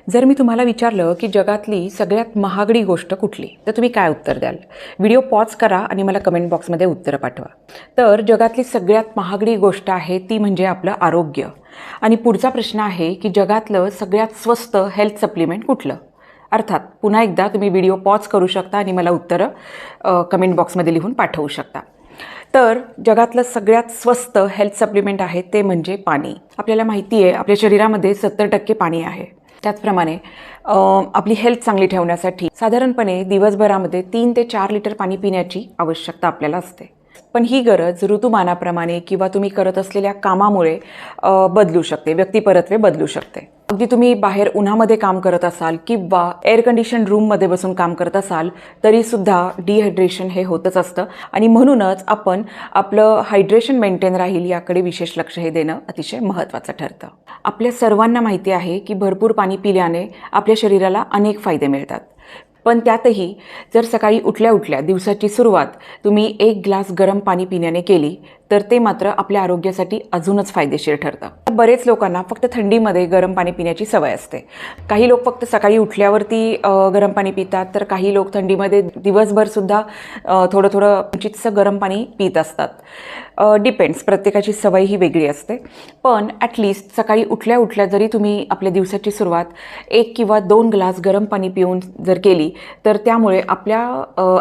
जर मी तुम्हाला विचारलं की जगातली सगळ्यात महागडी गोष्ट कुठली, तर तुम्ही काय उत्तर द्याल? व्हिडिओ पॉज करा आणि मला कमेंट बॉक्समध्ये उत्तरं पाठवा. तर जगातली सगळ्यात महागडी गोष्ट आहे ती म्हणजे आपलं आरोग्य. आणि पुढचा प्रश्न आहे की जगातलं सगळ्यात स्वस्त हेल्थ सप्लिमेंट कुठलं? अर्थात पुन्हा एकदा तुम्ही व्हिडिओ पॉज करू शकता आणि मला उत्तरं कमेंट बॉक्समध्ये लिहून पाठवू शकता. तर जगातलं सगळ्यात स्वस्त हेल्थ सप्लिमेंट आहे ते म्हणजे पाणी. आपल्याला माहिती आहे आपल्या शरीरामध्ये 70% पाणी आहे. त्याचप्रमाणे आपली हेल्थ चांगली ठेवण्यासाठी साधारणपणे दिवसभरामध्ये 3 ते 4 लिटर पाणी पिण्याची आवश्यकता आपल्याला असते. पण ही गरज ऋतुमानाप्रमाणे किंवा तुम्ही करत असलेल्या कामामुळे बदलू शकते, व्यक्तिपरत्वे बदलू शकते. अगदी तुम्ही बाहेर उन्हामध्ये काम करत असाल किंवा एअर कंडिशन रूममध्ये बसून काम करत असाल तरीसुद्धा डिहायड्रेशन हे होतच असतं आणि म्हणूनच आपण आपलं हायड्रेशन मेंटेन राहील याकडे विशेष लक्ष हे देणं अतिशय महत्त्वाचं ठरतं. आपल्या सर्वांना माहिती आहे की भरपूर पाणी पिल्याने आपल्या शरीराला अनेक फायदे मिळतात. पण त्यातही जर सकाळी उठल्या दिवसाची सुरुवात तुम्ही 1 ग्लास गरम पाणी पिण्याने केली तर ते मात्र आपल्या आरोग्यासाठी अजूनच फायदेशीर ठरतं. बरेच लोकांना फक्त थंडीमध्ये गरम पाणी पिण्याची सवय असते. काही लोक फक्त सकाळी उठल्यावरती गरम पाणी पितात, तर काही लोक थंडीमध्ये दिवसभरसुद्धा थोडं चितसं गरम पाणी पित असतात. डिपेंड्स, प्रत्येकाची सवय ही वेगळी असते. पण ॲटलिस्ट सकाळी उठल्या जरी तुम्ही आपल्या दिवसाची सुरुवात 1 किंवा 2 ग्लास गरम पाणी पिऊन जर केली तर त्यामुळे आपल्या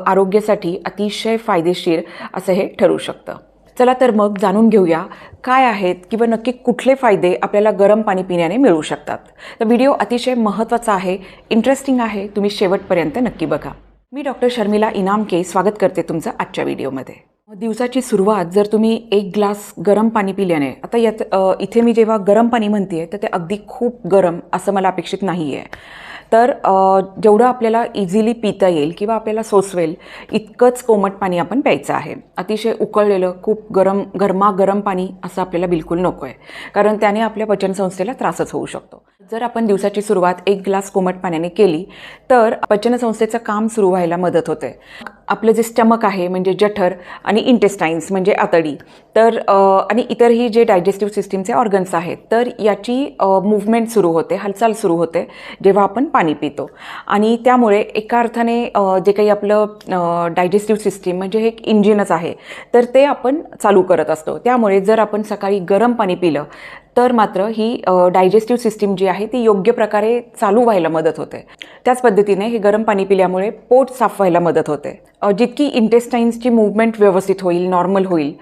आरोग्यासाठी अतिशय फायदेशीर असं हे ठरू शकतं. चला तर मग जाणून घेऊया काय आहेत किंवा नक्की कुठले फायदे आपल्याला गरम पाणी पिण्याने मिळू शकतात. तर व्हिडिओ अतिशय महत्त्वाचा आहे, इंटरेस्टिंग आहे, तुम्ही शेवटपर्यंत नक्की बघा. मी डॉक्टर शर्मिला इनामके स्वागत करते तुमचं आजच्या व्हिडिओमध्ये. दिवसाची सुरुवात जर तुम्ही 1 ग्लास गरम पाणी पिल्याने, आता यात इथे मी जेव्हा गरम पाणी म्हणते तर ते अगदी खूप गरम असं मला अपेक्षित नाही आहे. तर जेवढं आपल्याला इझिली पिता येईल किंवा आपल्याला सोसवेल इतकंच कोमट पाणी आपण प्यायचं आहे. अतिशय उकळलेलं खूप गरमागरम पाणी असं आपल्याला बिलकुल नको आहे, कारण त्याने आपल्या पचनसंस्थेला त्रासच होऊ शकतो. जर आपण दिवसाची सुरुवात 1 ग्लास कोमट पाण्याने केली तर पचनसंस्थेचं काम सुरू व्हायला मदत होते. आपलं जे स्टमक आहे म्हणजे जठर आणि इंटेस्टाईन्स म्हणजे आतडी, तर आणि इतरही जे डायजेस्टिव्ह सिस्टीमचे ऑर्गन्स आहेत तर याची मूव्हमेंट सुरू होते, हालचाल सुरू होते जेव्हा आपण पाणी पितो. आणि त्यामुळे एका अर्थाने जे काही आपलं डायजेस्टिव्ह सिस्टीम म्हणजे हे एक इंजिनच आहे, तर ते आपण चालू करत असतो. त्यामुळे जर आपण सकाळी गरम पाणी पिलं तर मात्र ही डायजेस्टिव्ह सिस्टीम जी आहे ती योग्य प्रकारे चालू व्हायला मदत होते. त्याच पद्धतीने हे गरम पाणी पिल्यामुळे पोट साफ व्हायला मदत होते. जितकी इंटेस्टाईन्सची मूव्हमेंट व्यवस्थित होईल, नॉर्मल होईल,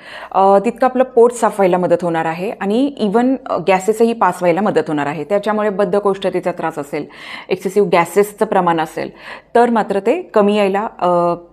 तितकं आपलं पोट साफ व्हायला मदत होणार आहे आणि इवन गॅसेसही पास व्हायला मदत होणार आहे. त्याच्यामुळे बद्धकोष्ठतेचा त्रास असेल, एक्सेसिव्ह गॅसेसचं प्रमाण असेल तर मात्र ते कमी यायला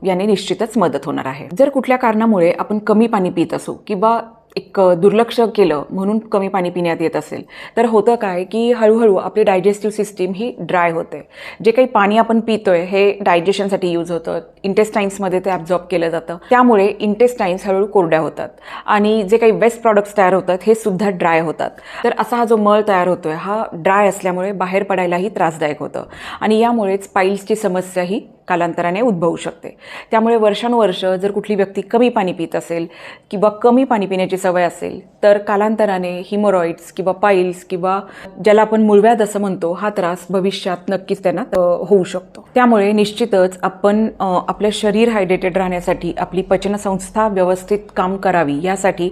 याने निश्चितच मदत होणार आहे. जर कुठल्या कारणामुळे आपण कमी पाणी पित असू किंवा एक दुर्लक्ष केलं म्हणून कमी पाणी पिण्यात येत असेल तर होतं काय की हळूहळू आपली डायजेस्टिव्ह सिस्टीम ही ड्राय होते. जे काही पाणी आपण पितोय हे डायजेशनसाठी यूज होतं, इंटेस्टाईन्समध्ये ते ॲब्झॉर्ब केलं जातं. त्यामुळे इंटेस्टाईन्स हळूहळू कोरड्या होतात आणि जे काही वेस्ट प्रॉडक्ट्स तयार होतात हे सुद्धा ड्राय होतात. तर असा हा जो मळ तयार होतोय हा ड्राय असल्यामुळे बाहेर पडायलाही त्रासदायक होतं आणि यामुळेच पाईल्सची समस्या ही कालांतराने उद्भवू शकते. त्यामुळे वर्षानुवर्ष जर कुठली व्यक्ती कमी पाणी पित असेल किंवा कमी पाणी पिण्याची सवय असेल तर कालांतराने हिमोरॉइड्स किंवा पाईल्स किंवा ज्याला आपण मूळव्याध असं म्हणतो हा त्रास भविष्यात नक्कीच त्यांना होऊ शकतो. त्यामुळे निश्चितच आपण आपलं शरीर हायड्रेटेड राहण्यासाठी, आपली पचनसंस्था व्यवस्थित काम करावी यासाठी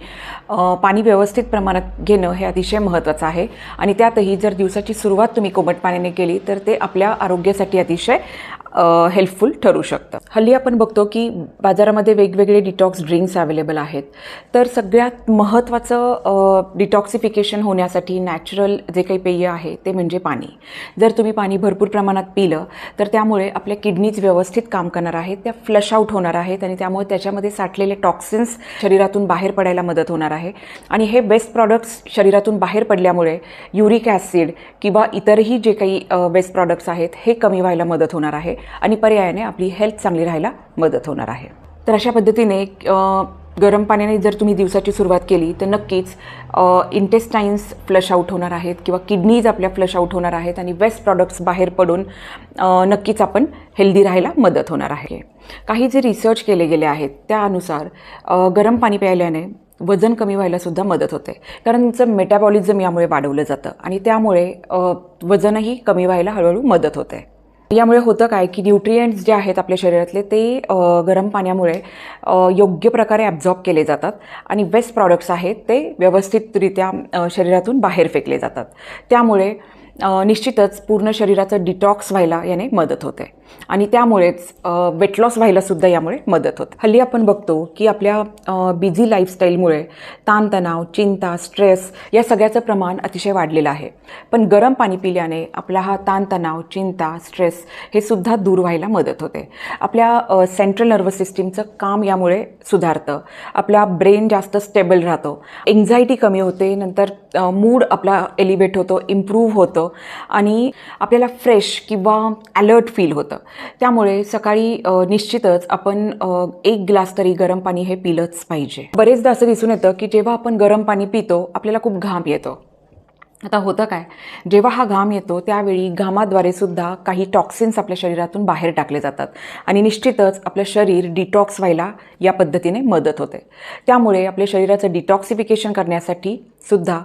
पाणी व्यवस्थित प्रमाणात घेणं हे अतिशय महत्त्वाचं आहे. आणि त्यातही जर दिवसाची सुरुवात तुम्ही कोमट पाण्याने केली तर ते आपल्या आरोग्यासाठी अतिशय हेल्पफुल ठरू शकतं. हल्ली आपण बघतो की बाजारामध्ये वेगवेगळे डिटॉक्स ड्रिंक्स अवेलेबल आहेत. तर सगळ्यात महत्त्वाचं डिटॉक्सिफिकेशन होण्यासाठी नॅचरल जे काही पेय आहे ते म्हणजे पाणी. जर तुम्ही पाणी भरपूर प्रमाणात पिलं तर त्यामुळे आपल्या किडनीज व्यवस्थित काम करणार आहेत, त्या फ्लश आउट होणार आहेत आणि त्यामुळे त्याच्यामध्ये साठलेले टॉक्सिन्स शरीरातून बाहेर पडायला मदत होणार आहे. आणि हे वेस्ट प्रॉडक्ट्स शरीरातून बाहेर पडल्यामुळे युरिक ॲसिड किंवा इतरही जे काही वेस्ट प्रॉडक्ट्स आहेत हे कमी व्हायला मदत होणार आहे आणि पर्यायाने आपली हेल्थ चांगली राहायला मदत होणार आहे. तर अशा पद्धतीने गरम पाण्याने जर तुम्ही दिवसाची सुरुवात केली तर नक्कीच इंटेस्टाईन्स फ्लश आउट होणार आहेत किंवा किडनीज आपल्या फ्लश आउट होणार आहेत आणि वेस्ट प्रॉडक्ट्स बाहेर पडून नक्कीच आपण हेल्दी राहायला मदत होणार आहे. काही जे रिसर्च केले गेले आहेत त्यानुसार गरम पाणी प्यायल्याने वजन कमी व्हायला सुद्धा मदत होते, कारण तुमचं मेटाबॉलिझम यामुळे वाढवलं जातं आणि त्यामुळे वजनही कमी व्हायला हळूहळू मदत होते. यामुळे होतं काय की न्यूट्रिएंट्स जे आहेत आपल्या शरीरातले ते गरम पाण्यामुळे योग्य प्रकारे ॲब्झॉर्ब केले जातात आणि वेस्ट प्रॉडक्ट्स आहेत ते व्यवस्थितरित्या शरीरातून बाहेर फेकले जातात. त्यामुळे निश्चितच पूर्ण शरीराचं डिटॉक्स व्हायला याने मदत होते आणि त्यामुळेच वेट लॉस व्हायला सुद्धा यामुळे मदत होते. हल्ली आपण बघतो की आपल्या बिझी लाईफस्टाईलमुळे ताणतणाव, चिंता, स्ट्रेस या सगळ्याचं प्रमाण अतिशय वाढलेलं आहे. पण गरम पाणी पिल्याने आपला हा ताणतणाव, चिंता, स्ट्रेस हे सुद्धा दूर व्हायला मदत होते. आपल्या सेंट्रल नर्वस सिस्टीमचं काम यामुळे सुधारतं, आपला ब्रेन जास्त स्टेबल राहतो, एन्झायटी कमी होते, नंतर मूड आपला एलिव्हेट होतो, इम्प्रूव्ह होतं आणि आपल्याला फ्रेश किंवा अलर्ट फील होतं. त्यामुळे सकाळी निश्चितच आपण 1 ग्लास तरी गरम पाणी हे पिलंच पाहिजे. बरेचदा असं दिसून येतं की जेव्हा आपण गरम पाणी पितो आपल्याला खूप घाम येतो. आता होतं काय, जेव्हा हा घाम येतो त्यावेळी घामाद्वारे सुद्धा काही टॉक्सिन्स आपल्या शरीरातून बाहेर टाकले जातात आणि निश्चितच आपलं शरीर डिटॉक्स व्हायला या पद्धतीने मदत होते. त्यामुळे आपल्या शरीराचं डिटॉक्सिफिकेशन करण्यासाठी सुद्धा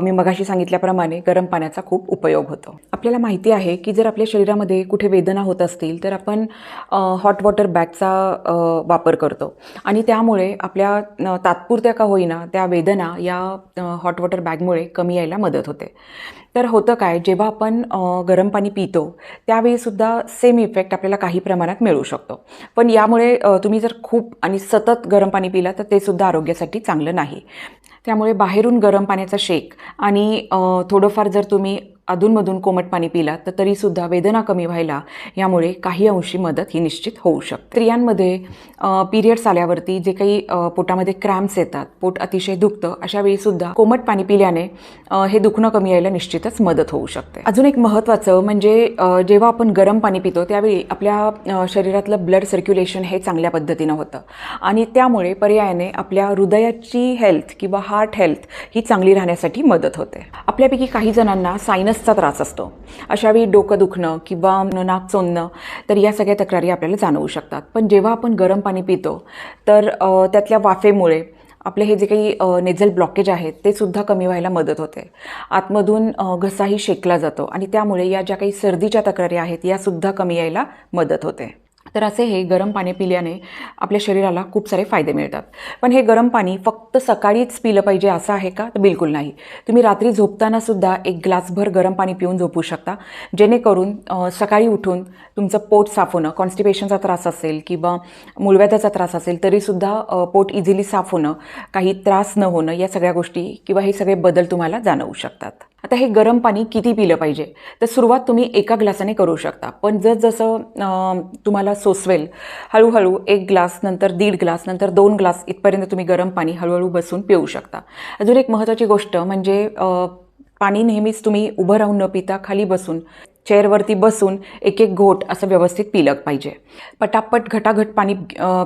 मी मगाशी सांगितल्याप्रमाणे गरम पाण्याचा खूप उपयोग होतो. आपल्याला माहिती आहे की जर आपल्या शरीरामध्ये कुठे वेदना होत असतील तर आपण हॉट वॉटर बॅगचा वापर करतो आणि त्यामुळे आपल्या तात्पुरत्या का होईना त्या वेदना या हॉट वॉटर बॅगमुळे कमी यायला मदत होते. तर होतं काय, जेव्हा आपण गरम पाणी पितो त्यावेळीसुद्धा सेम इफेक्ट आपल्याला काही प्रमाणात मिळू शकतो. पण यामुळे तुम्ही जर खूप आणि सतत गरम पाणी पिला तर ते सुद्धा आरोग्यासाठी चांगलं नाही. त्यामुळे बाहेरून गरम पाण्याचा शेक आणि थोडंफार जर तुम्ही अधूनमधून कोमट पाणी पिलात तर तरीसुद्धा वेदना कमी व्हायला यामुळे काही अंशी मदत ही निश्चित होऊ शकते. स्त्रियांमध्ये पिरियड्स आल्यावरती जे काही पोटामध्ये क्रॅम्प्स येतात, पोट अतिशय दुखतं, अशा वेळीसुद्धा कोमट पाणी पिल्याने हे दुखणं कमी यायला निश्चितच मदत होऊ शकते. अजून एक महत्त्वाचं म्हणजे जेव्हा आपण गरम पाणी पितो त्यावेळी आपल्या शरीरातलं ब्लड सर्क्युलेशन हे चांगल्या पद्धतीनं होतं आणि त्यामुळे पर्यायाने आपल्या हृदयाची हेल्थ किंवा हार्ट हेल्थ ही चांगली राहण्यासाठी मदत होते. आपल्यापैकी काही जणांना सायनसचा त्रास असतो. अशावेळी डोकं दुखणं किंवा नाक चोंदणं तर या सगळ्या तक्रारी आपल्याला जाणवू शकतात. पण जेव्हा आपण गरम पाणी पितो तर त्यातल्या वाफेमुळे आपले हे जे काही नेझल ब्लॉकेज आहेत ते सुद्धा कमी व्हायला मदत होते. आतमधून घसाही शेकला जातो आणि त्यामुळे या ज्या काही सर्दीच्या तक्रारी आहेत यासुद्धा कमी यायला मदत होते. तर असे हे गरम पाणी पिल्याने आपल्या शरीराला खूप सारे फायदे मिळतात. पण हे गरम पाणी फक्त सकाळीच पिलं पाहिजे असं आहे का? तर बिलकुल नाही. तुम्ही रात्री झोपताना सुद्धा 1 ग्लासभर गरम पाणी पिऊन झोपू शकता, जेणेकरून सकाळी उठून तुमचं पोट साफ होणं, कॉन्स्टिपेशनचा त्रास असेल किंवा मूळव्याधाचा त्रास असेल तरीसुद्धा पोट इझिली साफ होणं, काही त्रास न होणं या सगळ्या गोष्टी किंवा हे सगळे बदल तुम्हाला जाणवू शकतात. आता हे गरम पाणी किती पिलं पाहिजे? तर सुरुवात तुम्ही 1 ग्लासाने करू शकता, पण जसं तुम्हाला सोसवेल हळूहळू 1 ग्लास, नंतर 1.5 ग्लास, नंतर 2 ग्लास इथपर्यंत तुम्ही गरम पाणी हळूहळू बसून पिऊ शकता. अजून एक महत्त्वाची गोष्ट म्हणजे पाणी नेहमीच तुम्ही उभं राहून न पिता खाली बसून चेअरवरती बसून 1-1 घोट असं व्यवस्थित पिलं पाहिजे. पटापट घटाघट पाणी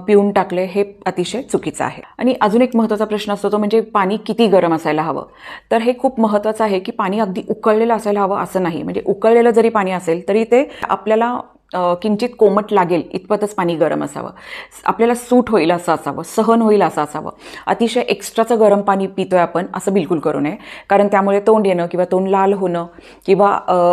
पिऊन टाकले हे अतिशय चुकीचं आहे. आणि अजून एक महत्त्वाचा प्रश्न असतो तो म्हणजे पाणी किती गरम असायला हवं? तर हे खूप महत्त्वाचं आहे की पाणी अगदी उकळलेलं असायला हवं असं नाही. म्हणजे उकळलेलं जरी पाणी असेल तरी ते आपल्याला किंचित कोमट लागेल इतपतच पाणी गरम असावं, आपल्याला सूट होईल असं असावं, सहन होईल असं असावं. अतिशय एक्स्ट्राचं गरम पाणी पितोय आपण असं बिलकुल करू नये, कारण त्यामुळे तोंड येणं किंवा तोंड लाल होणं किंवा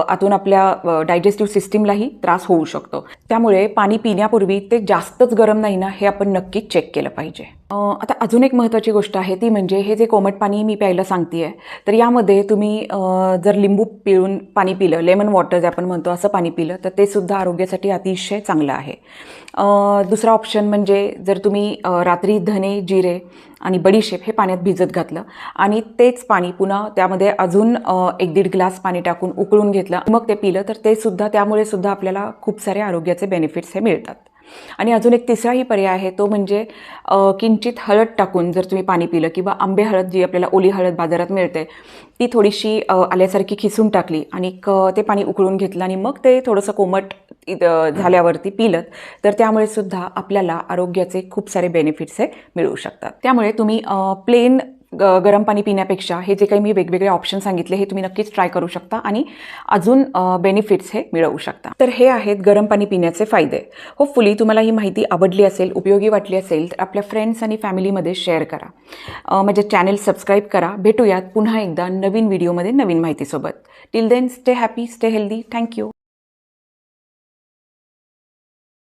आतून आपल्या डायजेस्टिव्ह सिस्टीमलाही त्रास होऊ शकतो. त्यामुळे पाणी पिण्यापूर्वी ते जास्तच गरम नाही ना हे आपण नक्कीच चेक केलं पाहिजे. आता अजून एक महत्त्वाची गोष्ट आहे ती म्हणजे हे जे कोमट पाणी मी प्यायला सांगते आहे तर यामध्ये तुम्ही जर लिंबू पिळून पाणी पिलं, लेमन वॉटर जे आपण म्हणतो असं पाणी पिलं तर ते सुद्धा आरोग्यासाठी अतिशय चांगलं आहे. दुसरा ऑप्शन म्हणजे जर तुम्ही रात्री धने, जिरे आणि बडीशेप हे पाण्यात भिजत घातलं आणि तेच पाणी पुन्हा त्यामध्ये अजून 1-1.5 ग्लास पाणी टाकून उकळून घेतलं मग ते पिलं तर ते सुद्धा त्यामुळे सुद्धा आपल्याला खूप सारे आरोग्याचे बेनिफिट्स हे मिळतात. आणि अजून एक तिसराही पर्याय आहे तो म्हणजे किंचित हळद टाकून जर तुम्ही पाणी पिलं किंवा आंबे हळद जी आपल्याला ओली हळद बाजारात मिळते ती थोडीशी आल्यासारखी खिसून टाकली आणि ते पाणी उकळून घेतलं आणि मग ते थोडंसं कोमट झाल्यावरती पिलं तर त्यामुळे सुद्धा आपल्याला आरोग्याचे खूप सारे बेनिफिट्स हे मिळू शकतात. त्यामुळे तुम्ही प्लेन गरम पाणी पिण्यापेक्षा हे जे काही मी वेगवेगळे ऑप्शन सांगितले हे तुम्ही नक्कीच ट्राय करू शकता आणि अजून बेनिफिट्स हे मिळवू शकता. तर हे आहेत गरम पाणी पिण्याचे फायदे. होपफुली तुम्हाला ही माहिती आवडली असेल, उपयोगी वाटली असेल तर आपल्या फ्रेंड्स आणि फॅमिलीमध्ये शेअर करा. माझे चॅनल सबस्क्राईब करा. भेटूयात पुन्हा एकदा नवीन व्हिडिओमध्ये नवीन माहितीसोबत. Till then stay happy, stay healthy. Thank you.